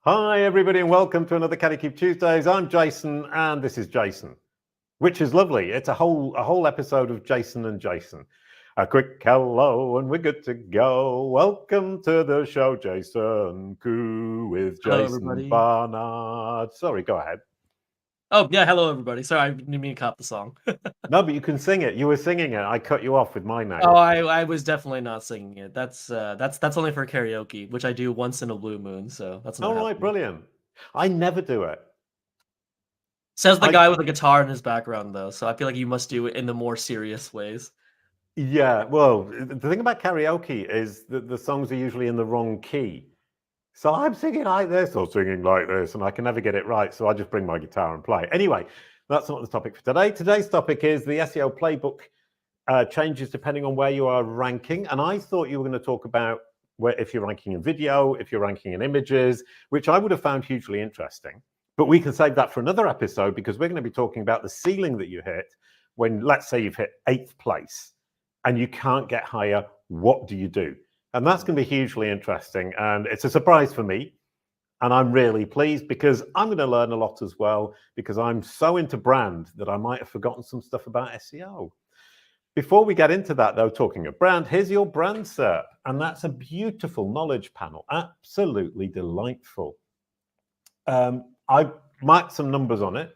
Hi, everybody, and welcome to another Kalicube Tuesdays. I'm Jason, and this is Jason, which is lovely. It's a whole episode of Jason and Jason. A quick hello, and we're good to go. Welcome to the show, Jason. Khoo with Hello, Jason everybody. Barnard. Sorry, go ahead. Oh, yeah, hello, everybody. Sorry, I didn't mean to cut the song. No, but you can sing it. You were singing it. I cut you off with my name. Oh, I was definitely not singing it. That's only for karaoke, which I do once in a blue moon, so that's not All right, happening. brilliant. I never do it. Says the guy with a guitar in his background, though, so I feel like you must do it in the more serious ways. Yeah, well, the thing about karaoke is that the songs are usually in the wrong key. So I'm singing like this or singing like this, and I can never get it right. So I just bring my guitar and play. Anyway, that's not the topic for today. Today's topic is the SEO Playbook changes depending on where you are ranking. And I thought you were going to talk about if you're ranking in video, if you're ranking in images, which I would have found hugely interesting. But we can save that for another episode because we're going to be talking about the ceiling that you hit when, let's say, you've hit 8th place and you can't get higher. What do you do? And that's going to be hugely interesting. And it's a surprise for me. And I'm really pleased because I'm going to learn a lot as well, because I'm so into brand that I might have forgotten some stuff about SEO. Before we get into that, though, talking of brand, here's your brand SERP. And that's a beautiful knowledge panel. Absolutely delightful. I marked some numbers on it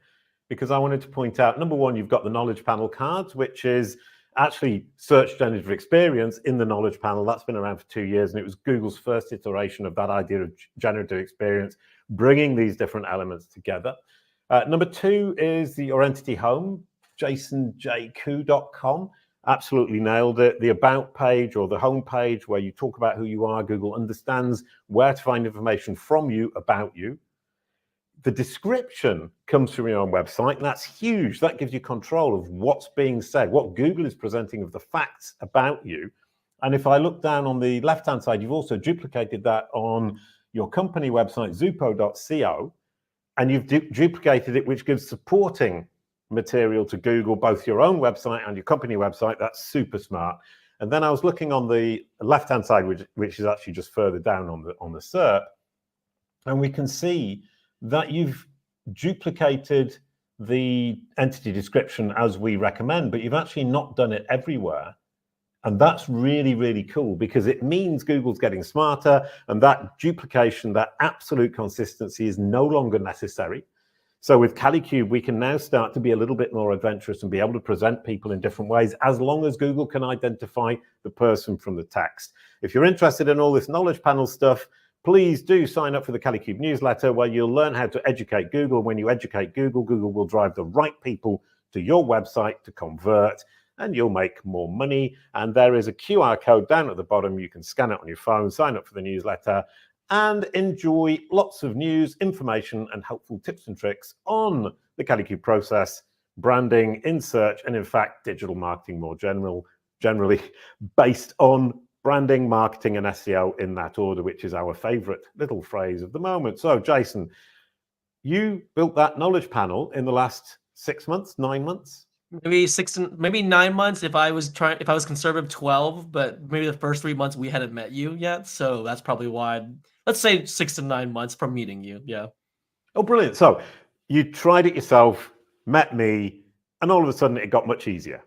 because I wanted to point out, number one, you've got the knowledge panel cards, which is actually search generative experience in the knowledge panel. That's been around for 2 years, and it was Google's first iteration of that idea of generative experience, bringing these different elements together. Number two is your entity home, jasonjkhoo.com. Absolutely nailed it. The about page or the home page where you talk about who you are. Google understands where to find information from you about you. The description comes from your own website, and that's huge. That gives you control of what's being said, what Google is presenting of the facts about you. And if I look down on the left-hand side, you've also duplicated that on your company website, zupo.co, and you've duplicated it, which gives supporting material to Google, both your own website and your company website. That's super smart. And then I was looking on the left-hand side, which is actually just further down on the SERP, and we can see that you've duplicated the entity description as we recommend, but you've actually not done it everywhere. And that's really, really cool because it means Google's getting smarter, and that duplication, that absolute consistency is no longer necessary. So with Kalicube, we can now start to be a little bit more adventurous and be able to present people in different ways, as long as Google can identify the person from the text. If you're interested in all this knowledge panel stuff, please do sign up for the Kalicube newsletter, where you'll learn how to educate Google. When you educate Google, Google will drive the right people to your website to convert, and you'll make more money. And there is a QR code down at the bottom. You can scan it on your phone, sign up for the newsletter, and enjoy lots of news, information, and helpful tips and tricks on the Kalicube process, branding in search, and in fact, digital marketing more generally based on branding, marketing, and SEO in that order, which is our favorite little phrase of the moment. So, Jason, you built that knowledge panel in the last 6 months, 9 months? Maybe 9 months if I was conservative, 12, but maybe the first 3 months we hadn't met you yet. So that's probably why, let's say 6 to 9 months from meeting you. Yeah. Oh, brilliant. So you tried it yourself, met me, and all of a sudden it got much easier.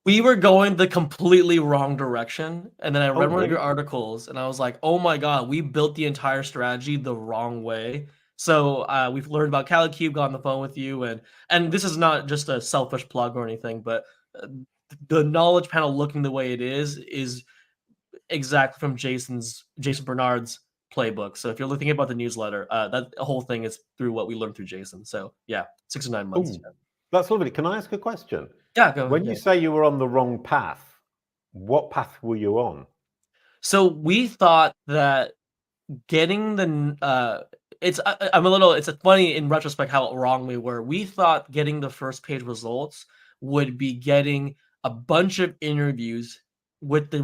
We were going the completely wrong direction. And then I read one of your really? articles and I was like, oh my God, we built the entire strategy the wrong way. So we've learned about Kalicube, got on the phone with you, and this is not just a selfish plug or anything, but the knowledge panel looking the way it is exactly from Jason Barnard's playbook. So if you're thinking about the newsletter, that whole thing is through what we learned through Jason. So yeah, 6 to 9 months. Ooh, that's lovely. Can I ask a question? Yeah, go ahead. When you say you were on the wrong path, what path were you on? So we thought that getting the it's funny in retrospect how wrong we were. We thought getting the first page results would be getting a bunch of interviews with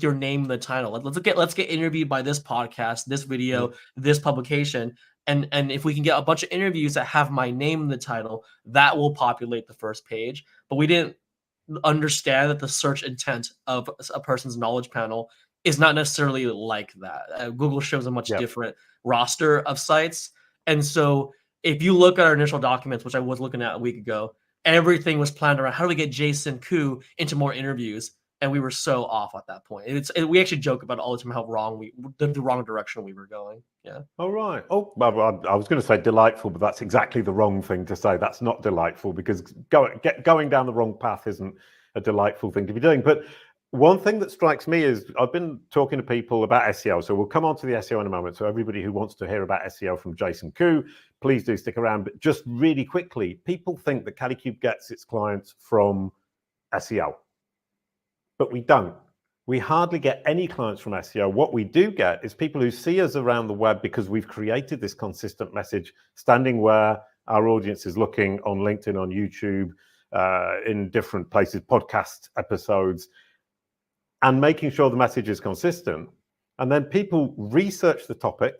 your name in the title. Let's get interviewed by this podcast, this video, this publication, and if we can get a bunch of interviews that have my name in the title, that will populate the first page. But we didn't understand that the search intent of a person's knowledge panel is not necessarily like that. Google shows a much different roster of sites. And so if you look at our initial documents, which I was looking at a week ago, everything was planned around how do we get Jason Khoo into more interviews? And we were so off at that point. We actually joke about it all the time how wrong the wrong direction we were going. Yeah. All right. Oh, well, I was going to say delightful, but that's exactly the wrong thing to say. That's not delightful, because going down the wrong path isn't a delightful thing to be doing. But one thing that strikes me is I've been talking to people about SEO. So we'll come on to the SEO in a moment. So everybody who wants to hear about SEO from Jason Khoo, please do stick around. But just really quickly, people think that Kalicube gets its clients from SEO, but we don't. We hardly get any clients from SEO. What we do get is people who see us around the web because we've created this consistent message, standing where our audience is looking on LinkedIn, on YouTube, in different places, podcast episodes, and making sure the message is consistent. And then people research the topic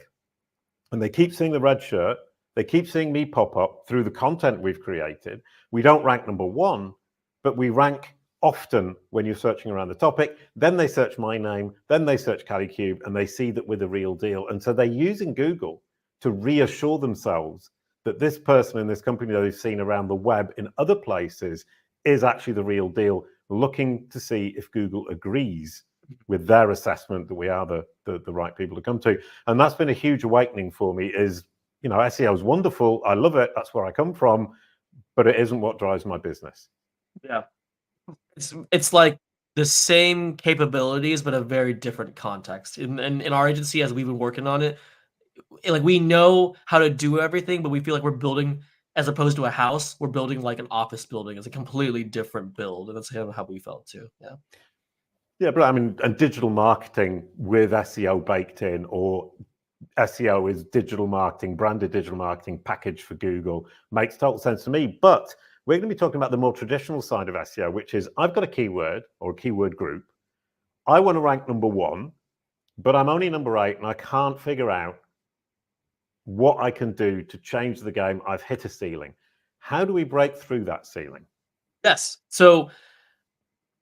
and they keep seeing the red shirt. They keep seeing me pop up through the content we've created. We don't rank number one, but we rank often when you're searching around the topic. Then they search my name, then they search Kalicube, and they see that we're the real deal. And so they're using Google to reassure themselves that this person in this company that they've seen around the web in other places is actually the real deal, looking to see if Google agrees with their assessment that we are the right people to come to. And that's been a huge awakening for me. Is, you know, SEO is wonderful. I love it. That's where I come from, but it isn't what drives my business. Yeah. It's like the same capabilities, but a very different context. In our agency, as we've been working on it, like we know how to do everything, but we feel like we're building, as opposed to a house, we're building like an office building. It's a completely different build, and that's kind of how we felt too. Yeah. Yeah, but I mean, and digital marketing with SEO baked in, or SEO is digital marketing, branded digital marketing packaged for Google, makes total sense to me. But we're going to be talking about the more traditional side of SEO, which is I've got a keyword or a keyword group. I want to rank number one, but I'm only number 8 and I can't figure out what I can do to change the game. I've hit a ceiling. How do we break through that ceiling? Yes. So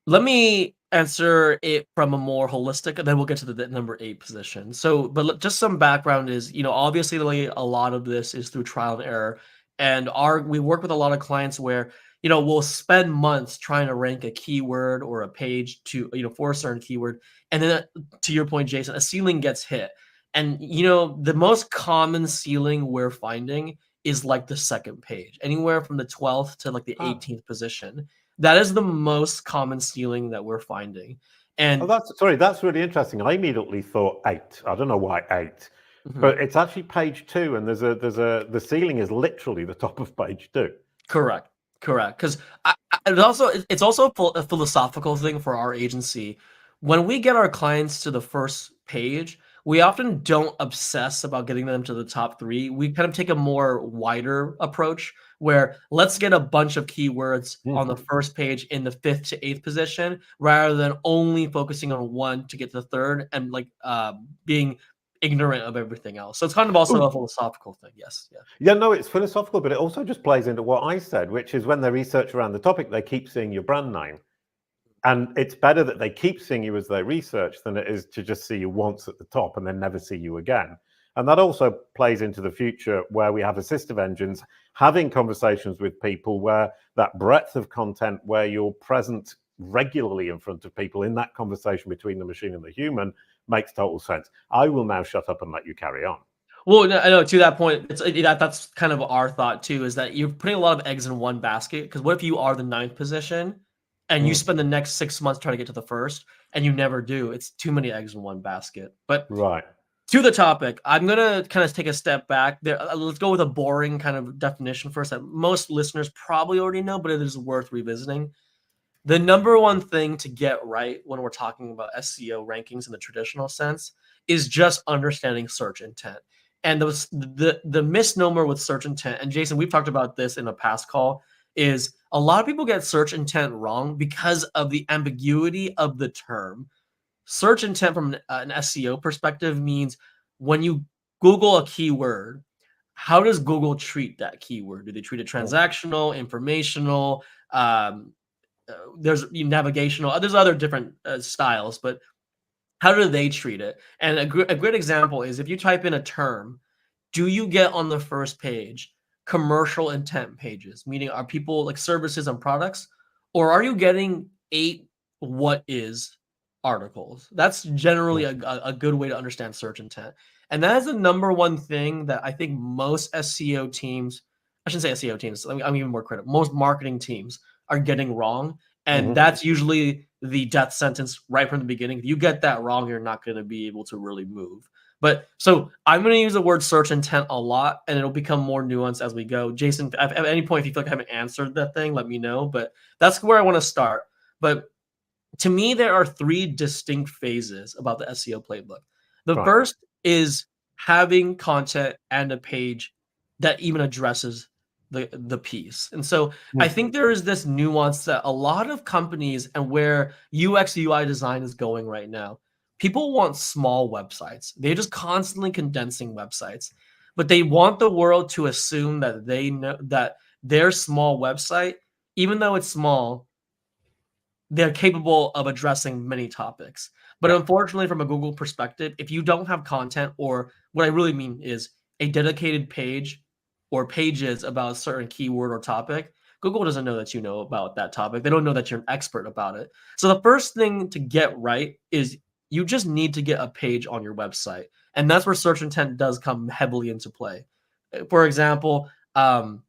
let me answer it from a more holistic, and then we'll get to the number 8 position. So, but just some background is, you know, obviously a lot of this is through trial and error. And we work with a lot of clients where, you know, we'll spend months trying to rank a keyword or a page to, you know, for a certain keyword. And then to your point, Jason, a ceiling gets hit. And, you know, the most common ceiling we're finding is like the second page, anywhere from the 12th to like the 18th position. That is the most common ceiling that we're finding. And that's really interesting. I immediately thought 8. I don't know why 8. But it's actually page 2, and the ceiling is literally the top of page 2. Correct. Because it's also a philosophical thing for our agency. When we get our clients to the first page, we often don't obsess about getting them to the top 3. We kind of take a more wider approach where let's get a bunch of keywords on the first page in the 5th to 8th position, rather than only focusing on one to get to the 3rd and like being ignorant of everything else. So it's kind of also a philosophical thing. Yes. Yeah, no, it's philosophical, but it also just plays into what I said, which is when they research around the topic, they keep seeing your brand name. And it's better that they keep seeing you as they research than it is to just see you once at the top and then never see you again. And that also plays into the future where we have assistive engines having conversations with people where that breadth of content, where you're present regularly in front of people in that conversation between the machine and the human, makes total sense. I will now shut up and let you carry on. Well, I know to that point, that's kind of our thought too, is that you're putting a lot of eggs in one basket. Because what if you are the 9th position and you spend the next 6 months trying to get to the 1st and you never do? It's too many eggs in one basket. But right. To the topic, I'm going to kind of take a step back there. Let's go with a boring kind of definition first that most listeners probably already know, but it is worth revisiting. The number one thing to get right when we're talking about SEO rankings in the traditional sense is just understanding search intent. And the misnomer with search intent, and Jason, we've talked about this in a past call, is a lot of people get search intent wrong because of the ambiguity of the term. Search intent from an SEO perspective means when you Google a keyword, how does Google treat that keyword? Do they treat it transactional, informational, there's navigational, there's other different styles, but How do they treat it? And a great example is if you type in a term, do you get on the first page commercial intent pages, meaning are people like services and products, or are you getting 8 what is articles? That's generally a good way to understand search intent. And that is the number one thing that I think most SEO teams, I shouldn't say SEO teams, I'm even more critical, most marketing teams are getting wrong. And that's usually the death sentence right from the beginning. If you get that wrong, you're not going to be able to really move. But so I'm going to use the word search intent a lot, and it'll become more nuanced as we go. Jason, at any point, if you feel like I haven't answered that thing, let me know. But that's where I want to start. But to me, there are 3 distinct phases about the SEO playbook. The first is having content and a page that even addresses the piece. And so I think there is this nuance that a lot of companies and where UX UI design is going right now, people want small websites. They're just constantly condensing websites, but they want the world to assume that they know that their small website, even though it's small, they're capable of addressing many topics. But unfortunately, from a Google perspective, if you don't have content, or what I really mean is a dedicated page or pages about a certain keyword or topic, Google doesn't know that you know about that topic. They don't know that you're an expert about it. So the first thing to get right is you just need to get a page on your website. And that's where search intent does come heavily into play. For example, one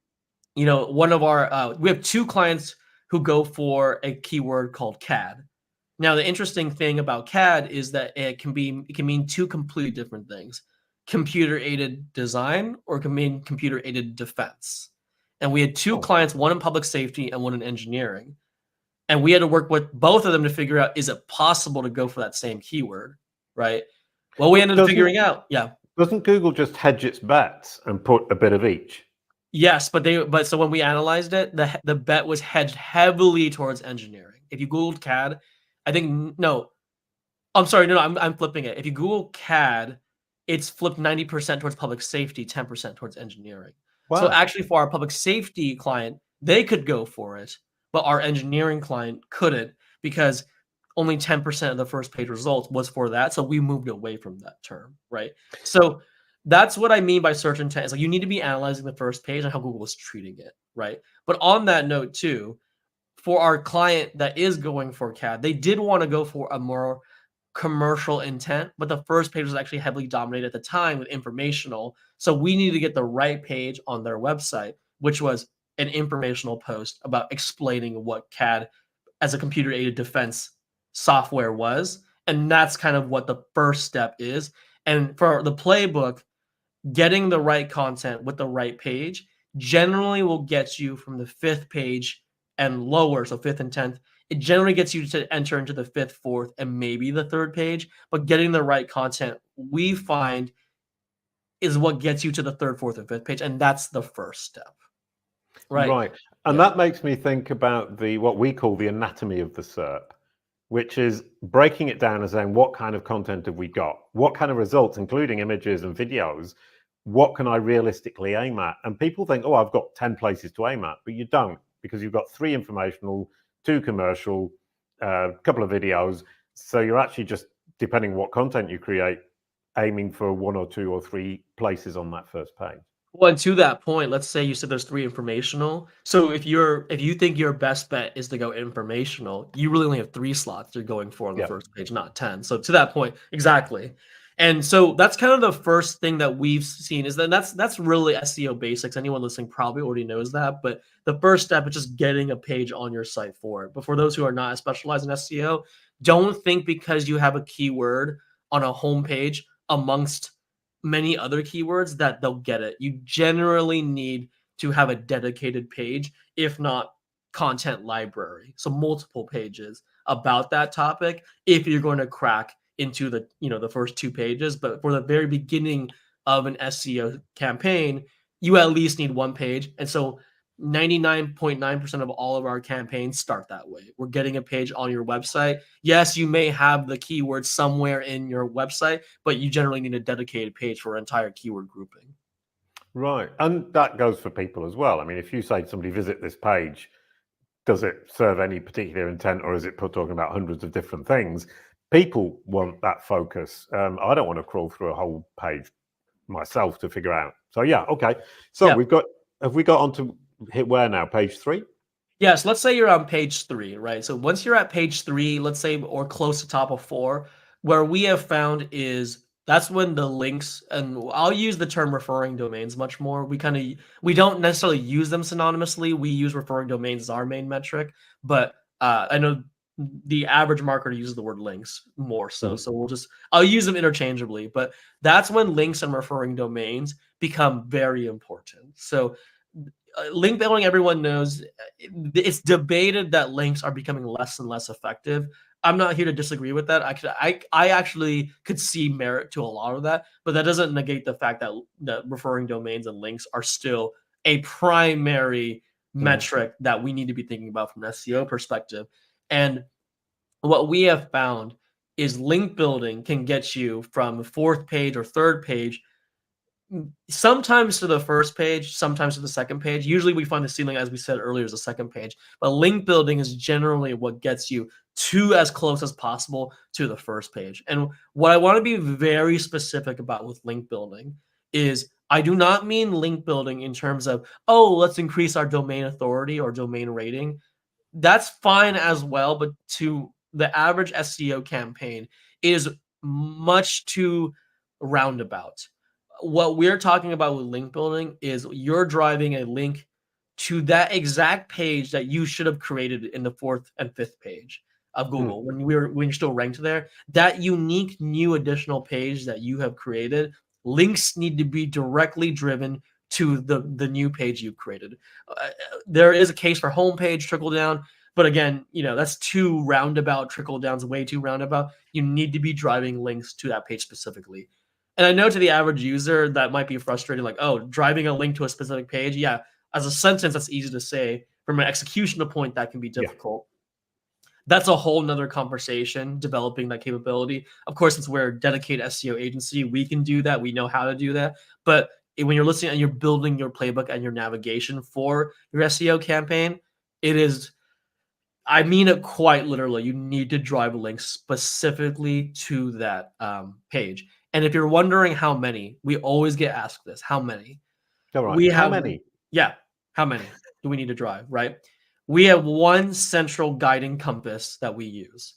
of our, we have 2 clients who go for a keyword called CAD. Now, the interesting thing about CAD is that it can mean 2 completely different things: computer-aided design, or it can mean computer-aided defense. And we had 2 clients, one in public safety and one in engineering. And we had to work with both of them to figure out, is it possible to go for that same keyword, right? Well, we ended up figuring out, Doesn't Google just hedge its bets and put a bit of each? Yes, but so when we analyzed it, the bet was hedged heavily towards engineering. If you Googled CAD, I think I'm flipping it. If you Google CAD, it's flipped 90% towards public safety, 10% towards engineering. Wow. So actually, for our public safety client, they could go for it, but our engineering client couldn't, because only 10% of the first page results was for that. So we moved away from that term, right? So that's what I mean by search intent. Is like you need to be analyzing the first page and how Google is treating it, right? But on that note too, for our client that is going for CAD, they did want to go for a more commercial intent, but the first page was actually heavily dominated at the time with informational. So we needed to get the right page on their website, which was an informational post about explaining what CAD as a computer-aided defense software was. And that's kind of what the first step is. And for the playbook, getting the right content with the right page generally will get you from the 5th page and lower, so 5th and 10th. It generally gets you to enter into the 5th, 4th, and maybe the 3rd page. But getting the right content, we find, is what gets you to the 3rd, 4th, and 5th page, and that's the first step. Right. And that makes me think about what we call the anatomy of the SERP, which is breaking it down and saying, what kind of content have we got? What kind of results, including images and videos, what can I realistically aim at? And people think, oh, I've got 10 places to aim at, but you don't, because you've got 3 informational, 2 commercial, a couple of videos. So you're actually just, depending on what content you create, aiming for 1 or 2 or 3 places on that first page. Well, and to that point, let's say you said there's 3 informational. So if you think your best bet is to go informational, you really only have 3 slots you're going for on the first page, not 10. So to that point, exactly. And so that's kind of the first thing that we've seen, is that that's really SEO basics. Anyone listening probably already knows that, but the first step is just getting a page on your site for it. But for those who are not specialized in SEO, don't think because you have a keyword on a homepage amongst many other keywords that they'll get it. You generally need to have a dedicated page, if not content library, so multiple pages about that topic if you're going to crack into the first 2 pages. But for the very beginning of an SEO campaign, you at least need 1 page. And so 99.9% of all of our campaigns start that way. We're getting a page on your website. Yes, you may have the keyword somewhere in your website, but you generally need a dedicated page for an entire keyword grouping. Right. And that goes for people as well. I mean, if you say to somebody, visit this page, does it serve any particular intent, or is it talking about hundreds of different things? People want that focus. I don't want to crawl through a whole page myself to figure out. So yeah, okay. So have we got on to hit where now? Page 3? Yeah, so let's say you're on page 3, right? So once you're at page 3, let's say, or close to top of 4, where we have found is that's when the links, and I'll use the term referring domains much more. We don't necessarily use them synonymously. We use referring domains as our main metric, but I know the average marketer uses the word links more so. So I'll use them interchangeably, but that's when links and referring domains become very important. So link building, everyone knows, it's debated that links are becoming less and less effective. I'm not here to disagree with that. I actually could see merit to a lot of that, but that doesn't negate the fact that referring domains and links are still a primary metric that we need to be thinking about from an SEO perspective. And what we have found is link building can get you from 4th page or 3rd page, sometimes to the 1st page, sometimes to the 2nd page. Usually we find the ceiling, as we said earlier, is the 2nd page. But link building is generally what gets you to as close as possible to the 1st page. And what I want to be very specific about with link building is I do not mean link building in terms of, oh, let's increase our domain authority or domain rating. That's fine as well, but to the average SEO campaign, it is much too roundabout. What we're talking about with link building is you're driving a link to that exact page that you should have created in the 4th and 5th page of Google when you're still ranked there. That unique new additional page that you have created, links need to be directly driven to the new page you've created. There is a case for homepage trickle down, but again, that's too roundabout. Trickle down's way too roundabout. You need to be driving links to that page specifically. And I know to the average user that might be frustrating, like, oh, driving a link to a specific page. Yeah, as a sentence, that's easy to say. From an executional point, that can be difficult. That's a whole nother conversation, developing that capability. Of course, since we're a dedicated SEO agency, we can do that. We know how to do that. But when you're listening and you're building your playbook and your navigation for your SEO campaign, it is, I mean it quite literally, you need to drive links specifically to that page. And if you're wondering how many, we always get asked this, how many? All right. How many? Yeah. How many do we need to drive, right? We have one central guiding compass that we use.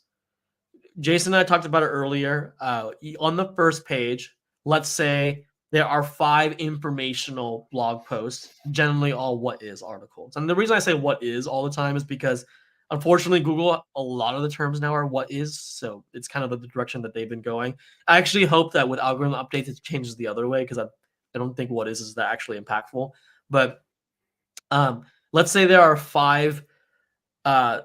Jason and I talked about it earlier. On the 1st page, let's say there are 5 informational blog posts, generally all what is articles. And the reason I say what is all the time is because unfortunately, Google, a lot of the terms now are what is, so it's kind of the direction that they've been going. I actually hope that with algorithm updates, it changes the other way, because I don't think what is that actually impactful. But let's say there are 5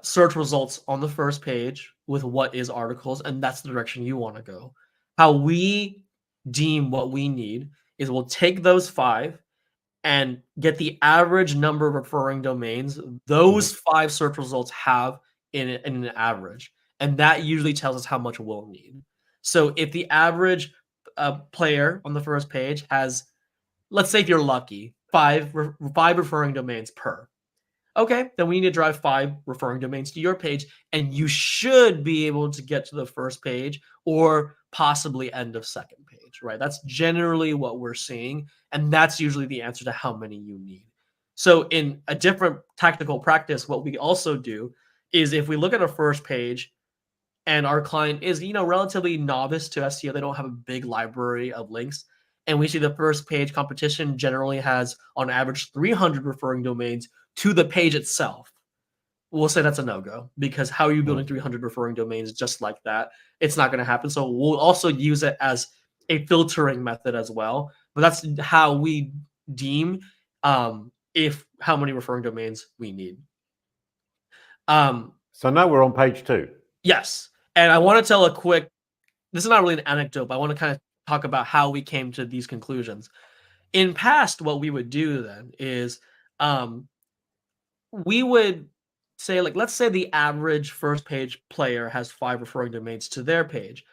search results on the 1st page with what is articles, and that's the direction you want to go. How we deem what we need is we'll take those 5 and get the average number of referring domains those 5 search results have in an average. And that usually tells us how much we'll need. So if the average player on the 1st page has, let's say if you're lucky, 5 referring domains per. Okay, then we need to drive 5 referring domains to your page, and you should be able to get to the 1st page or possibly end of 2nd page, right? That's generally what we're seeing, and that's usually the answer to how many you need. So in a different tactical practice, what we also do is if we look at a 1st page and our client is, relatively novice to SEO, they don't have a big library of links, and we see the 1st page competition generally has on average 300 referring domains to the page itself, we'll say that's a no-go, because how are you building 300 referring domains just like that? It's not going to happen. So we'll also use it as a filtering method as well. But that's how we deem how many referring domains we need. So now we're on page 2. Yes. And I want to tell this is not really an anecdote, but I want to kind of talk about how we came to these conclusions. In past, what we would do then is we would say, like, let's say the average 1st page player has 5 referring domains to their page.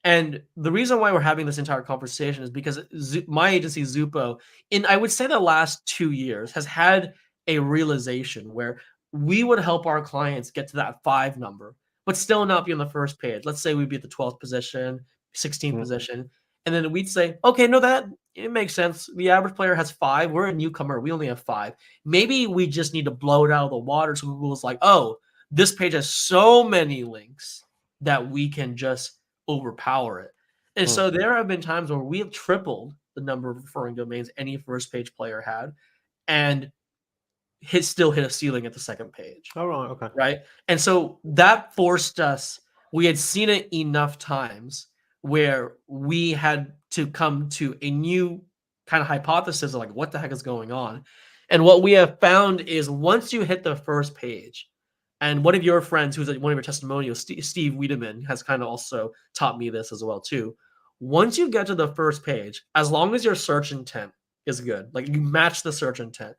And the reason why we're having this entire conversation is because my agency, Zupo, in I would say the last 2 years, has had a realization where we would help our clients get to that 5 number. but still not be on the first page. Let's say we'd be at the 12th position, 16th position, and then we'd say, okay, no, that it makes sense. The average player has 5. We're a newcomer. We only have 5. Maybe we just need to blow it out of the water. So Google's like, oh, this page has so many links that we can just overpower it. And so there have been times where we have tripled the number of referring domains any first page player had, and still hit a ceiling at the second page. All right, okay. Right. And so that forced us, we had seen it enough times where we had to come to a new kind of hypothesis of like, what the heck is going on? And what we have found is once you hit the first page, and one of your friends who's one of your testimonials, Steve Wiedemann, has kind of also taught me this as well too. Once you get to the first page, as long as your search intent is good, like you match the search intent,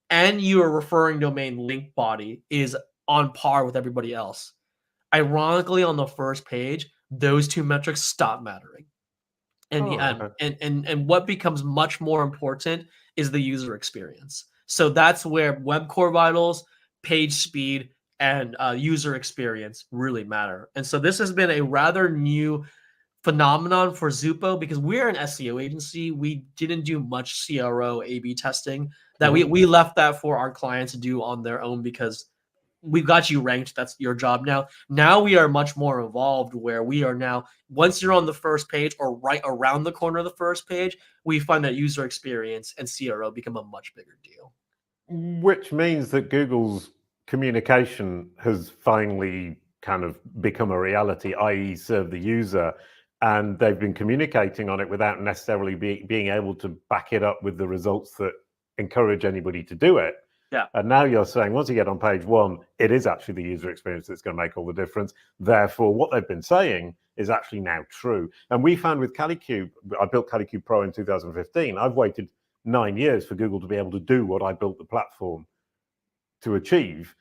and your referring domain link body is on par with everybody else, ironically, on the first page, those two metrics stop mattering. And and what becomes much more important is the user experience. So that's where web core vitals, page speed, and user experience really matter. And so this has been a rather new phenomenon for Zupo because we're an SEO agency. We didn't do much CRO A/B testing. That we left that for our clients to do on their own because we've got you ranked. That's your job now. Now we are much more evolved where we are now, once you're on the first page or right around the corner of the first page, we find that user experience and CRO become a much bigger deal. Which means that Google's communication has finally kind of become a reality, i.e. serve the user. And they've been communicating on it without necessarily being able to back it up with the results that encourage anybody to do it. Yeah. And now you're saying once you get on page 1, it is actually the user experience that's going to make all the difference. Therefore, what they've been saying is actually now true. And we found with Kalicube, I built Kalicube Pro in 2015. I've waited 9 years for Google to be able to do what I built the platform to achieve.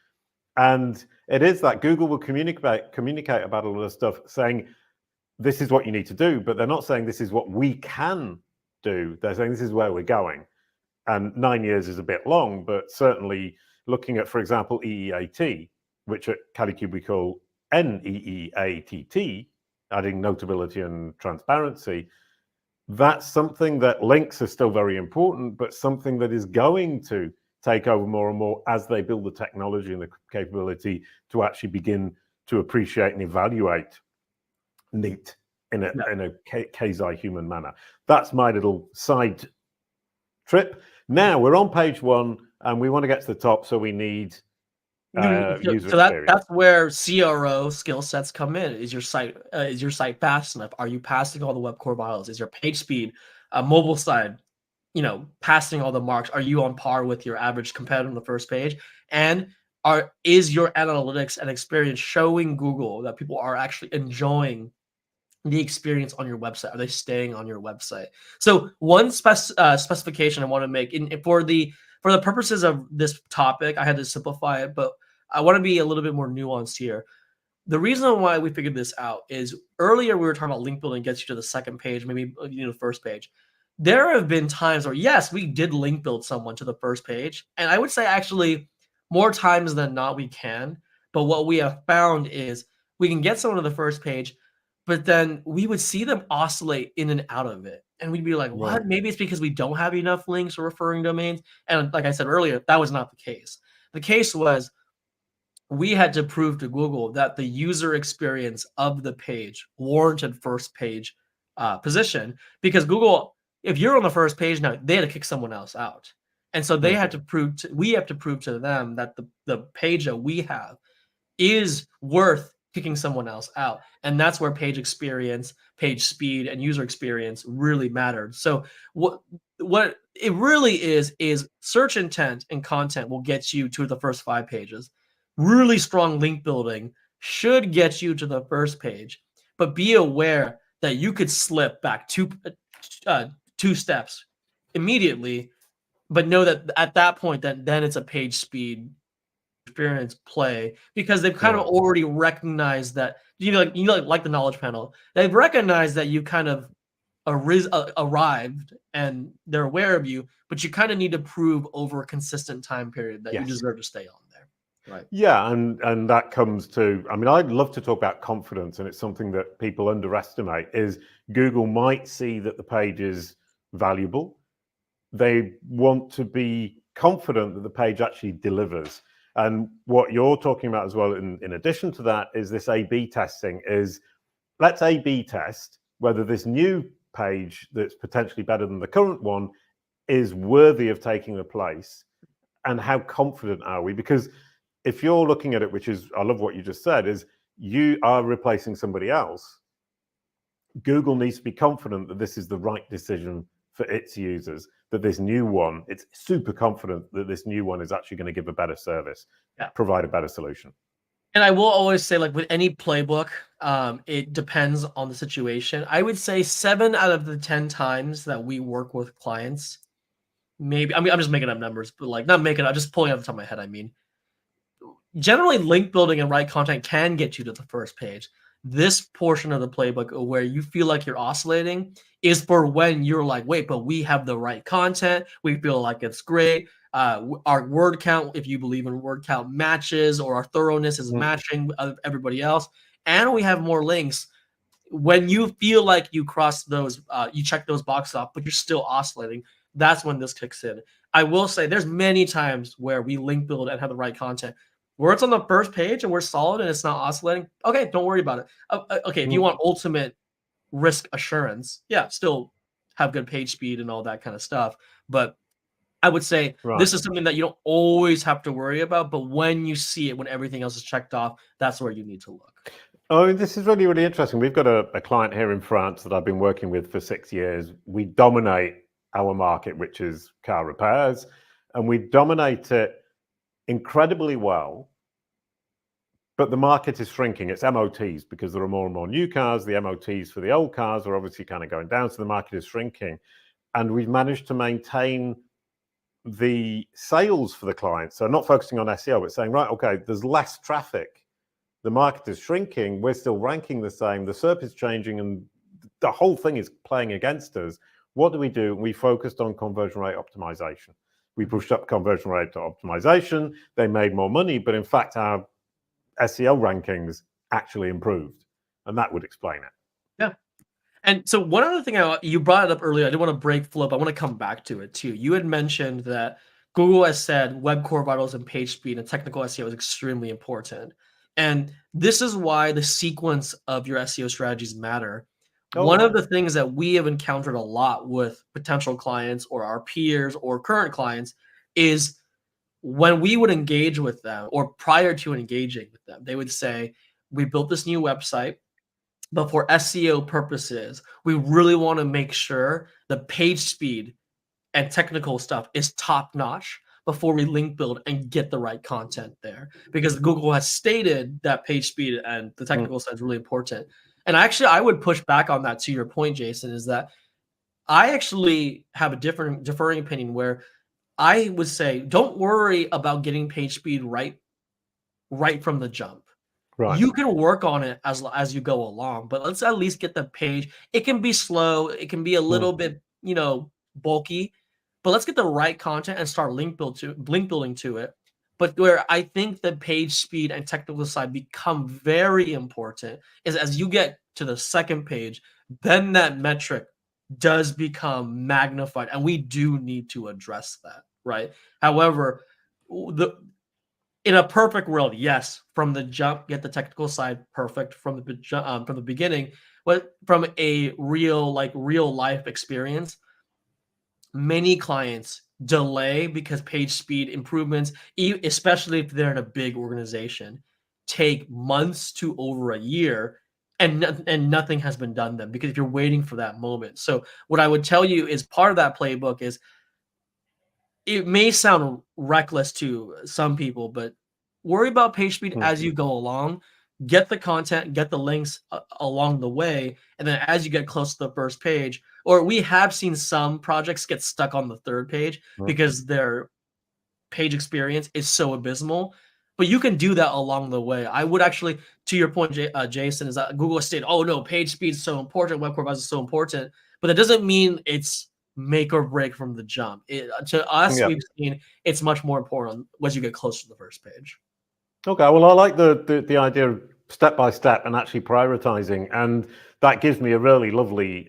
And it is that Google will communicate about all this stuff saying, this is what you need to do, but they're not saying this is what we can do. They're saying this is where we're going. And 9 years is a bit long, but certainly looking at, for example, EEAT, which at Kalicube we call NEEATT, adding notability and transparency, that's something that links are still very important, but something that is going to take over more and more as they build the technology and the capability to actually begin to appreciate and evaluate neat in a quasi-human manner. That's my little side trip. Now we're on page 1 and we want to get to the top, so we need user experience. That's where CRO skill sets come in. Is your site fast enough? Are you passing all the web core vitals? Is your page speed, mobile side, passing all the marks? Are you on par with your average competitor on the first page? And is your analytics and experience showing Google that people are actually enjoying the experience on your website? Are they staying on your website? So one specification I want to make for the purposes of this topic, I had to simplify it, but I want to be a little bit more nuanced here. The reason why we figured this out is earlier we were talking about link building gets you to the second page, maybe the first page. There have been times where, yes, we did link build someone to the first page. And I would say actually more times than not we can. But what we have found is we can get someone to the first page, but then we would see them oscillate in and out of it. And we'd be like, what? Right. Maybe it's because we don't have enough links or referring domains. And like I said earlier, that was not the case. The case was we had to prove to Google that the user experience of the page warranted first page position, because Google, if you're on the first page now, they had to kick someone else out. And so they had to we have to prove to them that the page that we have is worth kicking someone else out. And that's where page experience, page speed, and user experience really mattered. So what it really is search intent and content will get you to the first 5 pages. Really strong link building should get you to the first page, but be aware that you could slip back two steps immediately, but know that at that point, then it's a page speed experience play, because they've kind of already recognized that like the knowledge panel, they've recognized that you kind of arrived and they're aware of you, but you kind of need to prove over a consistent time period that you deserve to stay on there. Right. Yeah, and that comes to, I mean, I'd love to talk about confidence, and it's something that people underestimate, is Google might see that the page is valuable. They want to be confident that the page actually delivers. And what you're talking about as well, in addition to that, is this A/B testing. Is let's A/B test whether this new page that's potentially better than the current one is worthy of taking the place, and how confident are we? Because if you're looking at it, which is, I love what you just said, is you are replacing somebody else. Google needs to be confident that this is the right decision for its users, that this new one, it's super confident that this new one is actually going to give a better service, provide a better solution. And I will always say, like with any playbook, it depends on the situation. I would say 7 out of the 10 times that we work with clients, maybe, I mean, I'm just making up numbers, but like not making up, just pulling out the top of my head. I mean, generally link building and right content can get you to the first page. This portion of the playbook where you feel like you're oscillating is for when you're like, wait, but we have the right content. We feel like it's great. Our word count, if you believe in word count, matches, or our thoroughness is matching with everybody else. And we have more links. When you feel like you cross those, you check those boxes off, but you're still oscillating, that's when this kicks in. I will say there's many times where we link build and have the right content, where it's on the first page and we're solid and it's not oscillating. Okay, don't worry about it. Okay, if you want ultimate risk assurance, yeah, still have good page speed and all that kind of stuff. But I would say this is something that you don't always have to worry about. But when you see it, when everything else is checked off, that's where you need to look. Oh, this is really, really interesting. We've got a client here in France that I've been working with for 6 years. We dominate our market, which is car repairs, and we dominate it incredibly well. But the market is shrinking. It's MOTs, because there are more and more new cars. The MOTs for the old cars are obviously kind of going down, so the market is shrinking. And we've managed to maintain the sales for the clients. So not focusing on SEO, but saying, right, okay, there's less traffic. The market is shrinking. We're still ranking the same. The SERP is changing, and the whole thing is playing against us. What do? We focused on conversion rate optimization. We pushed up conversion rate optimization. They made more money, but in fact, our SEO rankings actually improved, and that would explain it. Yeah. And so one other thing, you brought it up earlier, I didn't want to break flow, but I want to come back to it too. You had mentioned that Google has said web core vitals and page speed and technical SEO is extremely important. And this is why the sequence of your SEO strategies matter. One of the things that we have encountered a lot with potential clients or our peers or current clients is when we would engage with them, or prior to engaging with them, they would say, we built this new website, but for SEO purposes, we really want to make sure the page speed and technical stuff is top notch before we link build and get the right content there. Because Google has stated that page speed and the technical side is really important. And actually, I would push back on that, to your point, Jason, is that I actually have a differing opinion where I would say, don't worry about getting page speed right from the jump. Right. You can work on it as you go along, but let's at least get the page. It can be slow. It can be a little bit, bulky, but let's get the right content and start link building to it. But where I think the page speed and technical side become very important is as you get to the second page, then that metric does become magnified, and we do need to address that. Right. However, in a perfect world, yes, from the jump, get the technical side perfect from the beginning. But from a real life experience, many clients delay because page speed improvements, especially if they're in a big organization, take months to over a year, and nothing has been done then, because if you're waiting for that moment. So what I would tell you is part of that playbook is, it may sound reckless to some people, but worry about page speed as you go along. Get the content, get the links along the way, and then as you get close to the first page, or we have seen some projects get stuck on the third page because their page experience is so abysmal. But you can do that along the way. I would actually, to your point, Jason, is that Google stated, oh no, page speed is so important, web core vitals is so important, but that doesn't mean it's make or break from the jump. To us, we've seen it's much more important as you get closer to the first page. Okay, well, I like the idea of step by step and actually prioritizing, and that gives me a really lovely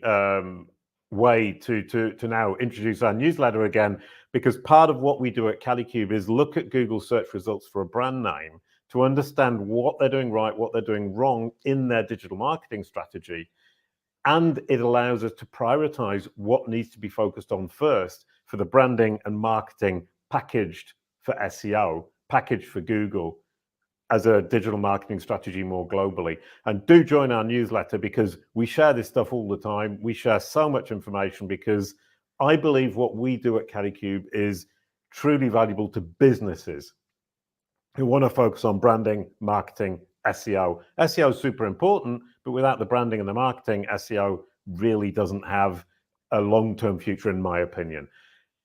way to now introduce our newsletter again, because part of what we do at Kalicube is look at Google search results for a brand name to understand what they're doing right, what they're doing wrong in their digital marketing strategy. And it allows us to prioritize what needs to be focused on first for the branding and marketing packaged for SEO, packaged for Google as a digital marketing strategy more globally. And do join our newsletter, because we share this stuff all the time. We share so much information because I believe what we do at Kalicube is truly valuable to businesses who want to focus on branding, marketing, SEO. SEO is super important, but without the branding and the marketing, SEO really doesn't have a long-term future, in my opinion.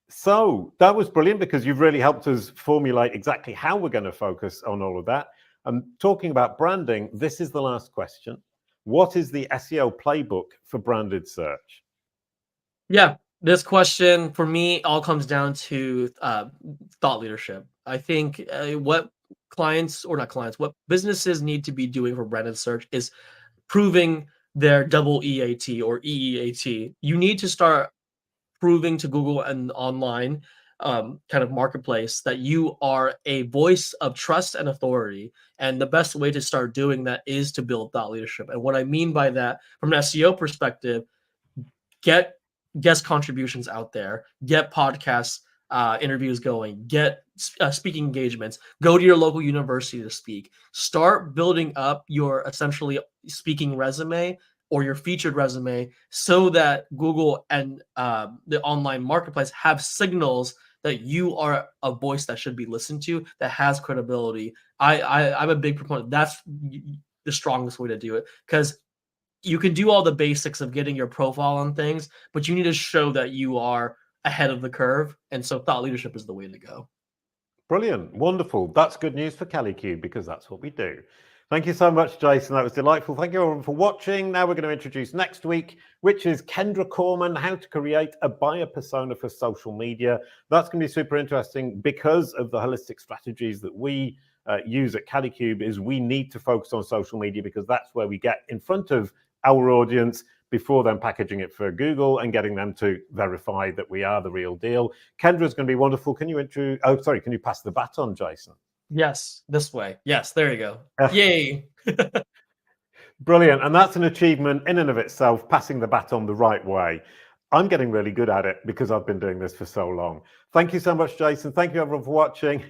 So that was brilliant, because you've really helped us formulate exactly how we're going to focus on all of that. And talking about branding, this is the last question. What is the SEO playbook for branded search? Yeah, this question for me all comes down to thought leadership. I think what clients, or not clients, what businesses need to be doing for branded search is proving their double EAT or EEAT. You need to start proving to Google and online kind of marketplace that you are a voice of trust and authority. And the best way to start doing that is to build thought leadership. And what I mean by that, from an SEO perspective, get guest contributions out there, get podcasts, interviews going, get speaking engagements, go to your local university to speak, start building up your essentially speaking resume or your featured resume, so that Google and the online marketplace have signals that you are a voice that should be listened to, that has credibility. I'm a big proponent. That's the strongest way to do it, because you can do all the basics of getting your profile on things, but you need to show that you are ahead of the curve. And so thought leadership is the way to go. Brilliant. Wonderful. That's good news for Kalicube, because that's what we do. Thank you so much, Jason. That was delightful. Thank you everyone for watching. Now we're going to introduce next week, which is Kendra Corman, how to create a buyer persona for social media. That's going to be super interesting, because of the holistic strategies that we use at Kalicube. Is we need to focus on social media, because that's where we get in front of our audience before then packaging it for Google and getting them to verify that we are the real deal. Kendra's going to be wonderful. Can you can you pass the baton, Jason? Yes, this way. Yes, there you go. Yay. Brilliant. And that's an achievement in and of itself, passing the baton the right way. I'm getting really good at it because I've been doing this for so long. Thank you so much, Jason. Thank you everyone for watching.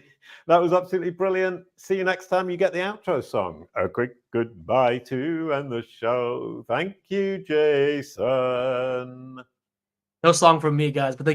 That was absolutely brilliant. See you next time you get the outro song. A quick goodbye to end the show. Thank you, Jason. No song from me, guys, but thank you.